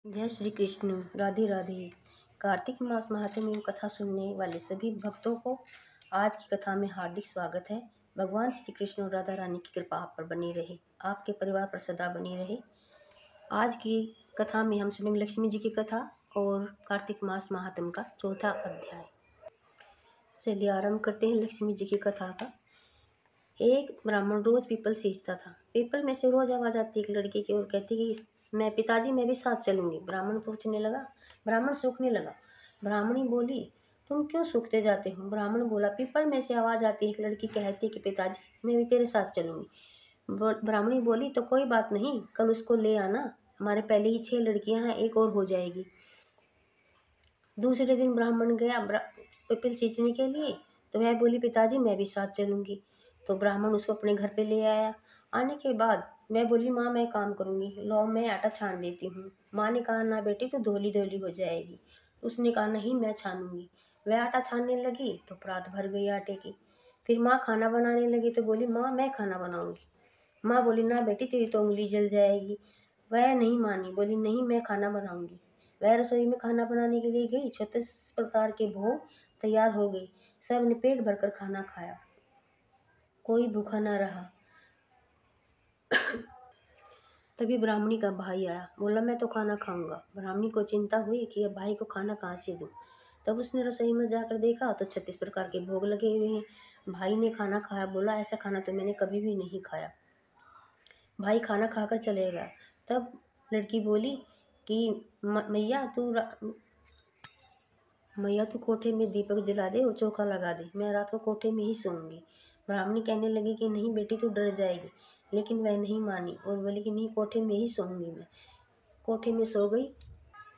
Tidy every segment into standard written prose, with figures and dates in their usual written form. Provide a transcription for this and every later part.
जय श्री कृष्ण। राधे राधे। कार्तिक मास महात्म्य में कथा सुनने वाले सभी भक्तों को आज की कथा में हार्दिक स्वागत है। भगवान श्री कृष्ण और राधा रानी की कृपा आप पर बनी रहे, आपके परिवार पर सदा बनी रहे। आज की कथा में हम सुनेंगे लक्ष्मी जी की कथा और कार्तिक मास महात्म्य का चौथा अध्याय। चलिए आरंभ करते हैं लक्ष्मी जी की कथा का। एक ब्राह्मण रोज पीपल सींचता था। पीपल में से रोज आवाज आती एक लड़की की और कहती कि मैं पिताजी मैं भी साथ चलूंगी। ब्राह्मण सूखने लगा। ब्राह्मणी बोली, तुम क्यों सूखते जाते हो? ब्राह्मण बोला, पीपल में से आवाज आती एक लड़की कहती कि पिताजी मैं भी तेरे साथ चलूंगी। ब्राह्मणी बोली, तो कोई बात नहीं, कल उसको ले आना, हमारे पहले ही 6 लड़कियां हैं, एक और हो जाएगी। दूसरे दिन ब्राह्मण गया पीपल सींचने के लिए, तो वह बोली, पिताजी मैं भी साथ चलूंगी। तो ब्राह्मण उसको अपने घर पे ले आया। आने के बाद मैं बोली, माँ मैं काम करूंगी, लो मैं आटा छान देती हूँ। माँ ने कहा, ना बेटी तो धोली धोली हो जाएगी। उसने कहा, नहीं मैं छानूंगी। वह आटा छानने लगी तो परात भर गई आटे की। फिर माँ खाना बनाने लगी तो बोली, माँ मैं खाना बनाऊंगी। माँ बोली, ना बेटी तेरी तो उंगली जल जाएगी। वह नहीं मानी, बोली नहीं मैं खाना बनाऊंगी। वह रसोई में खाना बनाने के लिए गई। 36 प्रकार के भोग तैयार हो गए। सब ने पेट भरकर खाना खाया, कोई भूखा ना रहा। तभी ब्राह्मणी का भाई आया, बोला मैं तो खाना खाऊंगा। ब्राह्मणी को चिंता हुई कि अब भाई को खाना कहाँ से दूं। तब उसने रसोई में जाकर देखा तो 36 प्रकार के भोग लगे हुए हैं। भाई ने खाना खाया, बोला ऐसा खाना तो मैंने कभी भी नहीं खाया। भाई खाना खाकर चले गया। तब लड़की बोली कि मैया तू कोठे में दीपक जला दे और चौका लगा दे, मैं रात को कोठे में ही सोऊंगी। ब्राह्मणी कहने लगी कि नहीं बेटी तू डर जाएगी, लेकिन वह नहीं मानी और बोली कि नहीं कोठे में ही सोऊंगी मैं। कोठे में सो गई।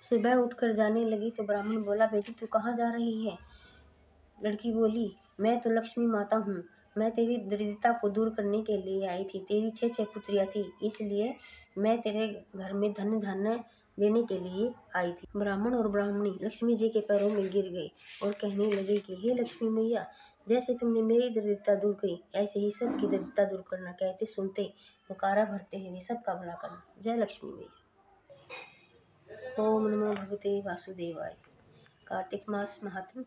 सुबह उठकर जाने लगी तो ब्राह्मण बोला, बेटी तू कहाँ जा रही है? लड़की बोली, मैं तो लक्ष्मी माता हूँ, मैं तेरी दरिद्रता को दूर करने के लिए आई थी। तेरी 6 पुत्रियाँ थी, इसलिए मैं तेरे घर में धन धान्य देने के लिए आई थी। ब्राह्मण और ब्राह्मणी लक्ष्मी जी के पैरों में गिर गए और कहने लगे कि हे लक्ष्मी मैया, जैसे तुमने मेरी दरिद्रता दूर की, ऐसे ही सबकी दरिद्रता दूर करना। कहते सुनते पुकारा भरते हुए सबका भला करना। जय लक्ष्मी मैया। ओम नमो भगवते वासुदेवाय। कार्तिक मास महात्म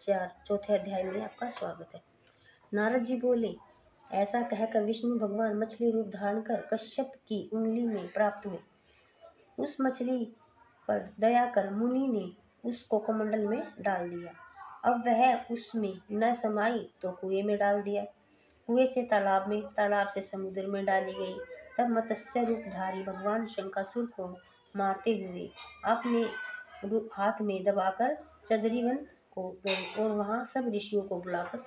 4 चौथे अध्याय में आपका स्वागत है। नारद जी बोले, ऐसा कहकर विष्णु भगवान मछली रूप धारण कर कश्यप की उंगली में प्राप्त हुए। उस मछली पर दया कर मुनि ने उसको कमंडल में डाल दिया। अब वह उसमें न समाई तो कुएं में डाल दिया। कुएं से तालाब में, तालाब से समुद्र में डाली गई। तब मत्स्य रूपधारी भगवान शंकासुर को मारते हुए अपने हाथ में दबाकर चंद्रीवन को गए और वहां सब ऋषियों को बुलाकर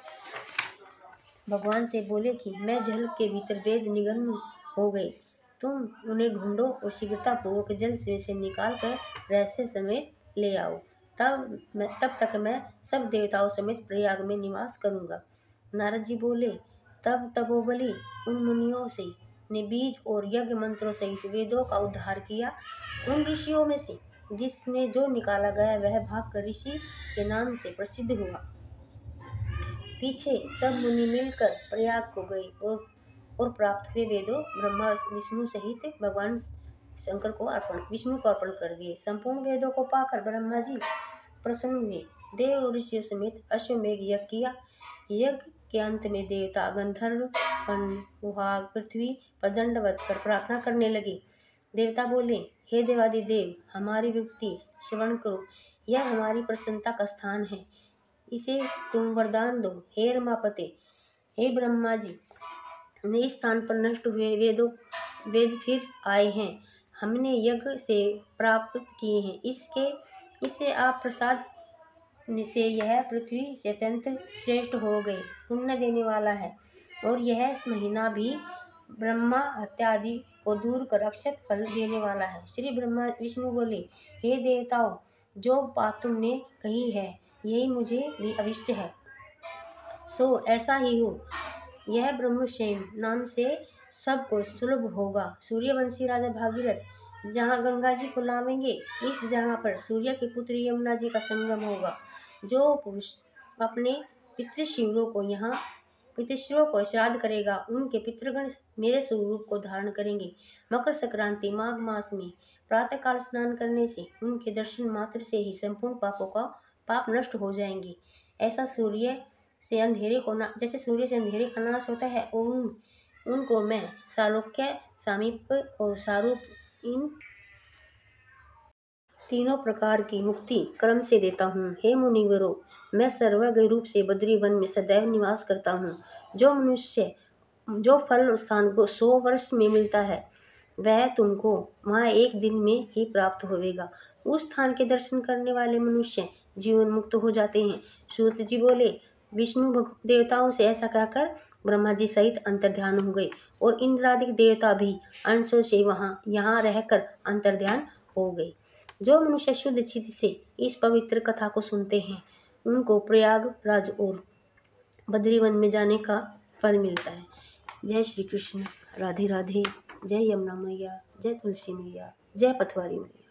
भगवान से बोले कि मैं जल के भीतर वेद निगम हो गए, तुम उन्हें ढूंढो और शीघ्रता पूर्वक जल से निकाल कर रहस्य समेत ले आओ। तब तक मैं सब देवताओं समेत प्रयाग में निवास करूंगा। नारद जी बोले, तब तपोबली उन मुनियों से ने बीज और यज्ञ मंत्रों सहित वेदों का उद्धार किया। उन ऋषियों में से जिसने जो निकाला गया वह भागकर ऋषि के नाम से प्रसिद्ध हुआ। पीछे सब मुनि मिलकर प्रयाग को गए और प्राप्त हुए वेदों ब्रह्मा विष्णु सहित भगवान शंकर को विष्णु को अर्पण कर दिए। संपूर्ण वेदों को पाकर ब्रह्मा जी प्रसन्न हुए। देव और ऋषियों समेत अश्वमेघ यज्ञ किया। यज्ञ के अंत में देवता गंधर्व पृथ्वी पर दंडवत कर प्रार्थना करने लगे। देवता बोले, हे देवादिदेव, हमारी विपत्ति श्रवण करो, यह हमारी प्रसन्नता का स्थान है, इसे तुम वरदान दो। हे रमापते, हे ब्रह्मा जी, इस स्थान पर नष्ट हुए वेद फिर आए हैं, हमने यज्ञ से प्राप्त किए हैं। इससे आप प्रसाद से यह पृथ्वी से अत्यंत श्रेष्ठ हो गए, पुण्य देने वाला है। और यह महीना भी ब्रह्मा हत्या आदि को दूर कर अक्षत फल देने वाला है। श्री ब्रह्मा विष्णु बोले, हे देवताओं, जो बात तुमने कही है यही मुझे भी अभिष्ट है, सो ऐसा ही हो। यह ब्रह्मक्षेम नाम से सबको सुलभ होगा। सूर्यवंशी राजा भागीरथ जहाँ गंगा जी को लावेंगे, इस जगह पर सूर्य के पुत्र यमुना जी का संगम होगा। जो पुरुष अपने पितृश्रों को श्राद्ध करेगा, उनके पितृगण मेरे स्वरूप को धारण करेंगे। मकर संक्रांति माघ मास में प्रातःकाल स्नान करने से उनके दर्शन मात्र से ही संपूर्ण पापों का पाप नष्ट हो जाएंगे। ऐसा सूर्य से अंधेरे को ना जैसे सूर्य से अंधेरे का नाश होता है, और उनको मैं सालोक्य, सामीप्य और सारूप, इन तीनों प्रकार की मुक्ति क्रम से देता हूँ। हे मुनिवरों, मैं सर्वज्ञ रूप से बद्री वन में सदैव निवास करता हूँ। जो फल स्थान को 100 वर्ष में मिलता है, वह तुमको वहाँ एक दिन में ही प्राप्त होवेगा। उस स्थान के दर्शन करने वाले मनुष्य जीवन मुक्त हो जाते हैं। सूत जी बोले, विष्णु देवताओं से ऐसा कहकर ब्रह्मा जी सहित अंतर्ध्यान हो गए, और इंद्रादिक देवता भी अंशों से यहाँ रहकर अंतर्ध्यान हो गए। जो मनुष्य शुद्ध चित्त से इस पवित्र कथा को सुनते हैं, उनको प्रयागराज और बद्रीवन में जाने का फल मिलता है। जय श्री कृष्ण। राधे राधे। जय यमुना मैया, जय तुलसी मैया, जय पथवारी मैया।